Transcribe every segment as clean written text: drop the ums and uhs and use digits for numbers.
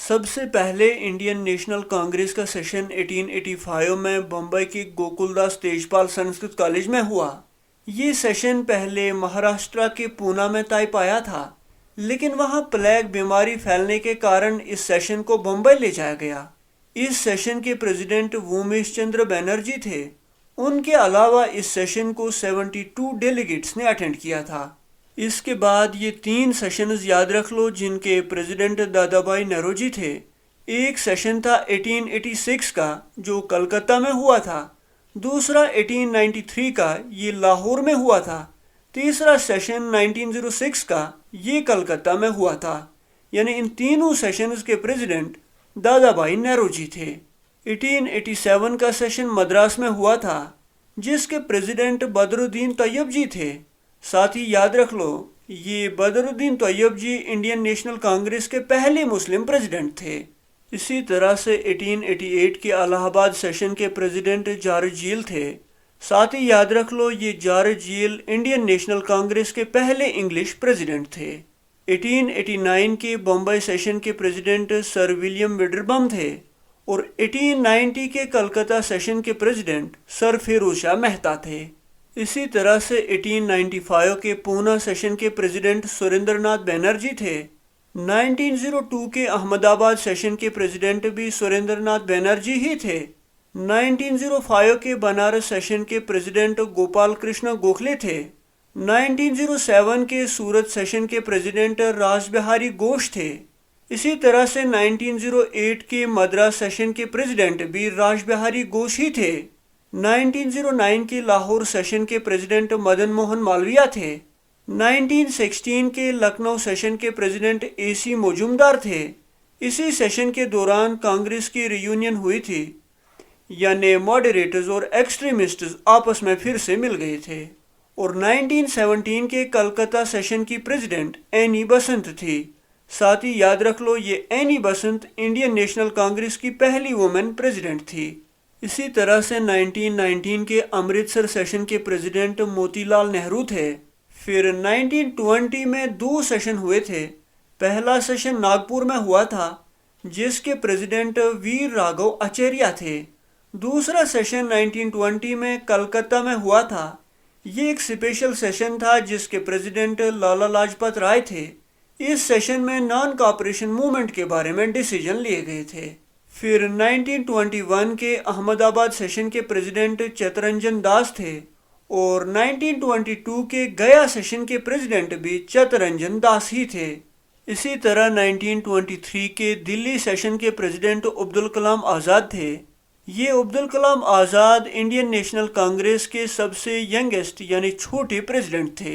सबसे पहले Indian national Congress का सेशन 1885 में बम्बई के गोकुलदास तेजपाल संस्कृत कॉलेज में हुआ। ये सेशन पहले महाराष्ट्र के पूना में तय पाया था, लेकिन वहाँ प्लेग बीमारी फैलने के कारण इस सेशन को बम्बई ले जाया गया। इस सेशन के प्रेसिडेंट वोमेश चंद्र बनर्जी थे। उनके अलावा इस सेशन को 72 डेलीगेट्स ने अटेंड किया था। इसके बाद ये 3 सेशंस याद रख लो जिनके प्रेसिडेंट दादाभाई नौरोजी थे। एक सेशन था 1886 का जो कलकत्ता में हुआ था, दूसरा 1893 का ये लाहौर में हुआ था, तीसरा सेशन 1906 का ये कलकत्ता में हुआ था। यानी इन तीनों सेशंस के प्रेसिडेंट दादाभाई नौरोजी थे। 1887 का सेशन मद्रास में हुआ था जिसके प्रेसिडेंट बदरुद्दीन तैयब जी थे। साथ ही याद रख लो ये बदरुद्दीन तैयब जी इंडियन नेशनल कांग्रेस के पहले मुस्लिम प्रेसिडेंट थे। इसी तरह से 1888 के इलाहाबाद सेशन के प्रेसिडेंट जॉर्ज जील थे। साथ ही याद रख लो ये जॉर्ज जील इंडियन नेशनल कांग्रेस के पहले इंग्लिश प्रेसिडेंट थे। 1889 के बम्बई सेशन के प्रेसिडेंट सर विलियम विडरबम थे और 1890 के कलकत्ता सेशन के प्रेसिडेंट सर फिरोज शाह मेहता थे। इसी तरह से 1895 के पूना सेशन के प्रेसिडेंट सुरेंद्रनाथ बनर्जी थे। 1902 के अहमदाबाद सेशन के प्रेसिडेंट भी सुरेंद्रनाथ बनर्जी ही थे। 1905 के बनारस सेशन के प्रेसिडेंट गोपाल कृष्ण गोखले थे। 1907 के सूरत सेशन के प्रेसिडेंट रास बिहारी घोष थे। इसी तरह से 1908 के मद्रास सेशन के प्रेसिडेंट भी रास बिहारी घोष ही थे। 1909 के लाहौर सेशन के प्रेसिडेंट मदन मोहन मालविया थे। 1916 के लखनऊ सेशन के प्रेसिडेंट AC मजूमदार थे। इसी सेशन के दौरान कांग्रेस की रियूनियन हुई थी, यानी मॉडरेटर्स और एक्सट्रीमिस्ट्स आपस में फिर से मिल गए थे। और 1917 के कलकत्ता सेशन की प्रेसिडेंट एनी बसंत थी। साथ ही याद रख लो ये एनी बसंत इंडियन नेशनल कांग्रेस की पहली वुमेन प्रेसिडेंट थी। इसी तरह से 1919 के अमृतसर सेशन के प्रेसिडेंट मोतीलाल नेहरू थे। फिर 1920 में 2 सेशन हुए थे। पहला सेशन नागपुर में हुआ था जिसके प्रेसिडेंट वीर राघव आचार्य थे। दूसरा सेशन 1920 में कलकत्ता में हुआ था। ये एक स्पेशल सेशन था जिसके प्रेसिडेंट लाला लाजपत राय थे। इस सेशन में नॉन कॉपरेशन मूवमेंट के बारे में डिसीजन लिए गए थे। फिर 1921 के अहमदाबाद सेशन के प्रेसिडेंट चित्तरंजन दास थे और 1922 के गया सेशन के प्रेसिडेंट भी चित्तरंजन दास ही थे। इसी तरह 1923 के दिल्ली सेशन के प्रेसिडेंट अब्दुल कलाम आज़ाद थे। ये अब्दुल कलाम आज़ाद इंडियन नेशनल कांग्रेस के सबसे यंगेस्ट यानी छोटे प्रेसिडेंट थे।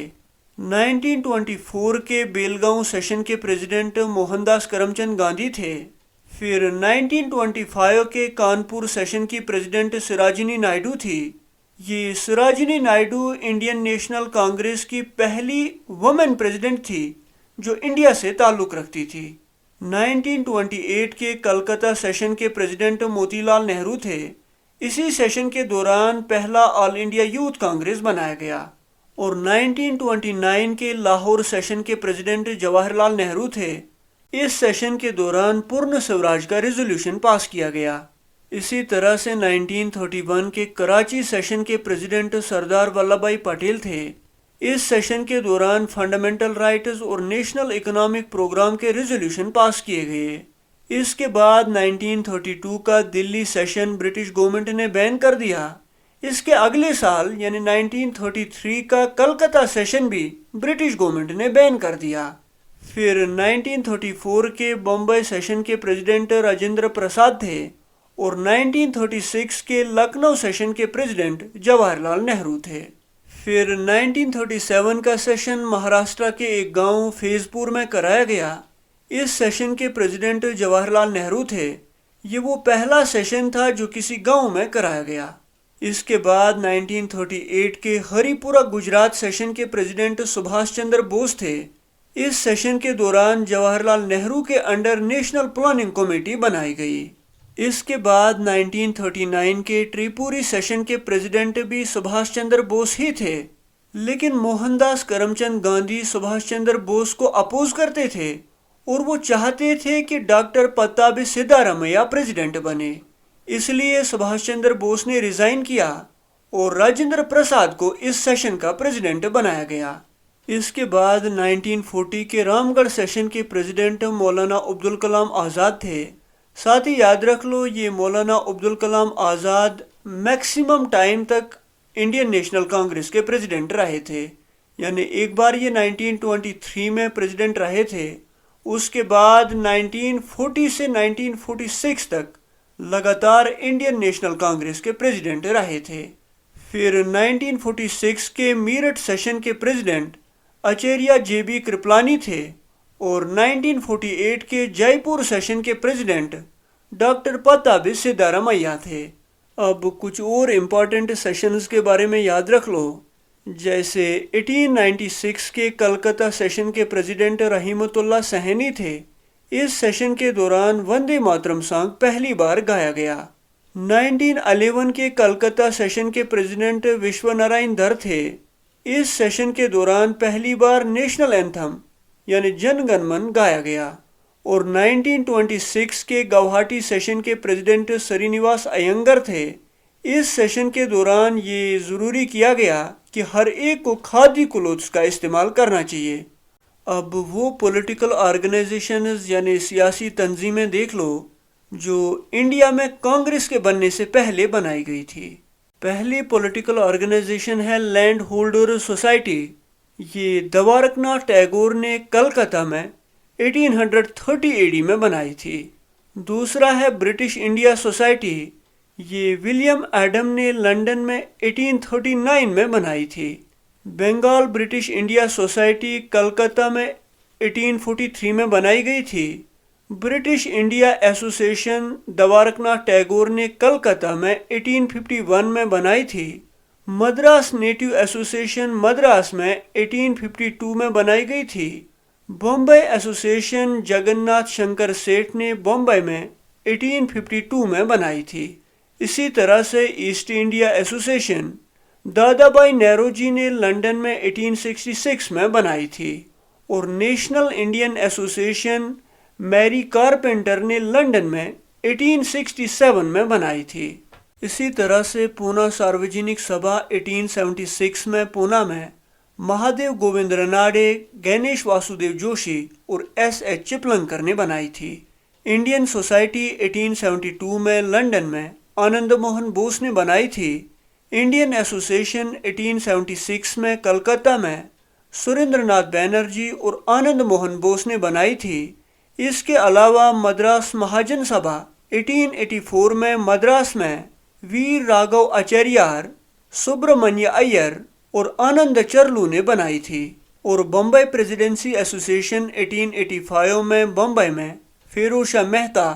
1924 के बेलगांव सेशन के प्रेसिडेंट मोहनदास करमचंद गांधी थे। फिर 1925 के कानपुर सेशन की प्रेसिडेंट सिराजिनी नायडू थी। ये सिराजिनी नायडू इंडियन नेशनल कांग्रेस की पहली वुमेन प्रेसिडेंट थी जो इंडिया से ताल्लुक़ रखती थी। 1928 के कलकत्ता सेशन के प्रेसिडेंट मोतीलाल नेहरू थे। इसी सेशन के दौरान पहला ऑल इंडिया यूथ कांग्रेस बनाया गया। और 1929 के लाहौर सेशन के प्रेसिडेंट जवाहरलाल नेहरू थे। इस सेशन के दौरान पूर्ण स्वराज का रेजोल्यूशन पास किया गया। इसी तरह से 1931 के कराची सेशन के प्रेसिडेंट सरदार वल्लभ भाई पटेल थे। इस सेशन के दौरान फंडामेंटल राइट्स और नेशनल इकोनॉमिक प्रोग्राम के रेजोल्यूशन पास किए गए। इसके बाद 1932 का दिल्ली सेशन ब्रिटिश गवर्नमेंट ने बैन कर दिया। इसके अगले साल यानी 1933 का कलकत्ता सेशन भी ब्रिटिश गवर्नमेंट ने बैन कर दिया। फिर 1934 के बम्बई सेशन के प्रेसिडेंट राजेंद्र प्रसाद थे और 1936 के लखनऊ सेशन के प्रेसिडेंट जवाहरलाल नेहरू थे। फिर 1937 का सेशन महाराष्ट्र के एक गांव फैजपुर में कराया गया। इस सेशन के प्रेसिडेंट जवाहरलाल नेहरू थे। ये वो पहला सेशन था जो किसी गांव में कराया गया। इसके बाद 1938 के हरिपुरा गुजरात सेशन के प्रेसिडेंट सुभाष चंद्र बोस थे। इस सेशन के दौरान जवाहरलाल नेहरू के अंडर नेशनल प्लानिंग कमेटी बनाई गई। इसके बाद 1939 के त्रिपुरी सेशन के प्रेसिडेंट भी सुभाष चंद्र बोस ही थे, लेकिन मोहनदास करमचंद गांधी सुभाष चंद्र बोस को अपोज करते थे और वो चाहते थे कि डॉक्टर पट्टाभी सिद्धारमैया प्रेसिडेंट बने। इसलिए सुभाष चंद्र बोस ने रिजाइन किया और राजेंद्र प्रसाद को इस सेशन का प्रेसिडेंट बनाया गया। इसके बाद 1940 के रामगढ़ सेशन के प्रेसिडेंट मौलाना अब्दुल कलाम आज़ाद थे। साथ ही याद रख लो, ये मौलाना अब्दुल कलाम आज़ाद मैक्सिमम टाइम तक इंडियन नेशनल कांग्रेस के प्रेसिडेंट रहे थे। यानी एक बार ये 1923 में प्रेसिडेंट रहे थे, उसके बाद 1940 से 1946 तक लगातार इंडियन नेशनल कांग्रेस के प्रेसिडेंट रहे थे। फिर 1946 के मीरठ सेशन के प्रेसिडेंट आचार्य JB कृपलानी थे और 1948 के जयपुर सेशन के प्रेसिडेंट डॉक्टर पट्टाभी सिद्धारमैया थे। अब कुछ और इम्पोर्टेंट सेशंस के बारे में याद रख लो, जैसे 1896 के कलकत्ता सेशन के प्रेसिडेंट रहीमतुल्लाह सहनी थे। इस सेशन के दौरान वंदे मातरम सॉन्ग पहली बार गाया गया। 1911 के कलकत्ता सेशन के प्रेसिडेंट विश्वनारायण धर थे। इस सेशन के दौरान पहली बार नेशनल एंथम यानी जन गण मन गाया गया। और 1926 के गुवाहाटी सेशन के प्रेसिडेंट श्रीनिवास अयंगर थे। इस सेशन के दौरान ये ज़रूरी किया गया कि हर एक को खादी क्लोथ्स का इस्तेमाल करना चाहिए। अब वो पॉलिटिकल ऑर्गेनाइजेशंस यानी सियासी तंजीमें देख लो जो इंडिया में कांग्रेस के बनने से पहले बनाई गई थी। पहली पॉलिटिकल ऑर्गेनाइजेशन है लैंड होल्डर सोसाइटी। ये द्वारकनाथ टैगोर ने कलकत्ता में 1830 AD में बनाई थी। दूसरा है ब्रिटिश इंडिया सोसाइटी। ये विलियम एडम ने लंदन में 1839 में बनाई थी। Bengal British India society Calcutta में 1843 में बनाई गई थी। British India association Dwarkanath Tagore ने कलकत्ता में 1851 में बनाई थी। मद्रास नेटिव एसोसिएशन मद्रास में 1852 में बनाई गई थी। बॉम्बे एसोसिएशन जगन्नाथ शंकर सेठ ने बॉम्बे में 1852 में बनाई थी। इसी तरह से ईस्ट इंडिया एसोसिएशन दादा भाई नेहरू ने लंदन में 1866 में बनाई थी। और national Indian association Mary Carpenter ने लंदन में 1867 में बनाई थी। इसी तरह से पूना सार्वजनिक सभा 1876 में पूना में महादेव गोविंद रनाडे, गणेश वासुदेव जोशी और S.H. चिपलंकर ने बनाई थी। इंडियन सोसाइटी 1872 में लंदन में आनंद मोहन बोस ने बनाई थी। इंडियन एसोसिएशन 1876 में कलकत्ता में सुरेंद्रनाथ बैनर्जी और आनंद मोहन बोस ने बनाई थी। इसके अलावा मद्रास महाजन सभा 1884 में मद्रास में वीर राघव आचार्य, सुब्रमण्य अय्यर और आनंद चरलू ने बनाई थी। और बम्बई प्रेसिडेंसी एसोसिएशन 1885 में बम्बई में फिरोज शाह मेहता,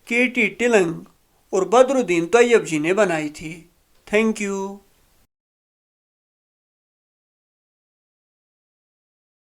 K.T. टिलंग और बदरुद्दीन तैयब जी ने बनाई थी। Thank you.